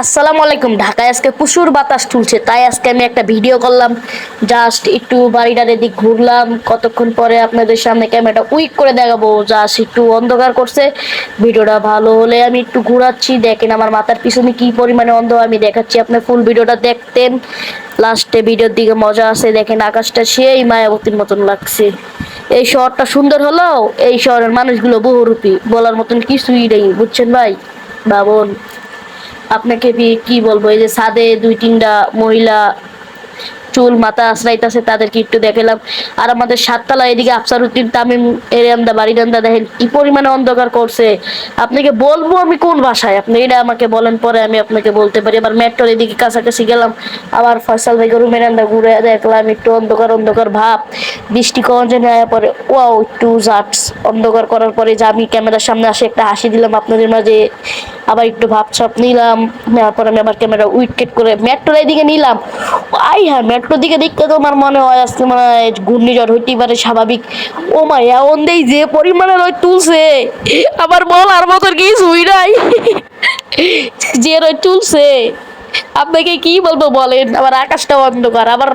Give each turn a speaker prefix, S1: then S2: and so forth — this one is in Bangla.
S1: আসসালামু আলাইকুম। ঢাকায় আজকে প্রচুর বাতাস তুলছে, তাই আজকে আমি একটা ভিডিও করলাম। জাস্ট একটু বাড়িটার এদিক ঘুরলাম, কতক্ষণ পরে আপনাদের সামনে ক্যামেরাটা উইক করে দেখাবো। জাস্ট একটু অন্ধকার করছে, ভিডিওটা ভালো হলে আমি একটু ঘুরাচ্ছি। দেখেন আমার মাথার পিছনে কি পরিমাণে অন্ধ, আমি দেখাচ্ছি। আপনার ফুল ভিডিওটা দেখতেন, লাস্টে ভিডিওর দিকে মজা আছে। দেখেন আকাশটা সেই মায়াবতীর মতন লাগছে। এই শহরটা সুন্দর হলেও এই শহরের মানুষগুলো বহুরূপী, বলার মতন কিছুই নেই, বুঝছেন ভাই? বাবন, আপনাকে কি বলবো, এই যে ছাদে দুই তিনটা মহিলা চুল মাথা আশ্রাইতেছে, তাদেরকে একটু দেখালাম। আর আমাদের সাততলা এদিকে আফসারউদ্দিন তামিম এরিয়ান্দা বাড়িদান্দা দেখেন কি পরিমাণে অন্ধকার করছে। আপনাকে বলবো আমি কোন ভাষায়, আপনি এটা আমাকে বলেন, পরে আমি আপনাকে বলতে পারি। আবার মেট্রোর এদিকে কাছাকাছি গেলাম, আবার ফয়সাল ভাই রুমের আন্দা ঘুরে দেখলাম একটু অন্ধকার অন্ধকার ভাব। বৃষ্টি কখন যেন আয়া পরে, ওয়াও একটু জাটস অন্ধকার করার পরে যে আমি ক্যামেরার সামনে আসে একটা হাসি দিলাম আপনাদের মাঝে। আবার একটু ভাবছাপ নিলাম, নেওয়ার পর আমি আবার ক্যামেরা উইকেট করে মেট্রোর এদিকে নিলাম। আই হ্যাঁ, মেট্রোর দিকে দেখতে তো আমার মনে হয় আজকে মানে ঘূর্ণিঝড় হইতেই পারে, স্বাভাবিক। ও মা, এমন দেই যে পরিমাণে রোদ তুলছে, আবার বলার মতন কিছুই নাই। যে রোদ তুলছে, আপনাকে কি বলবো বলেন। আবার আকাশটা অন্ধকার, আবার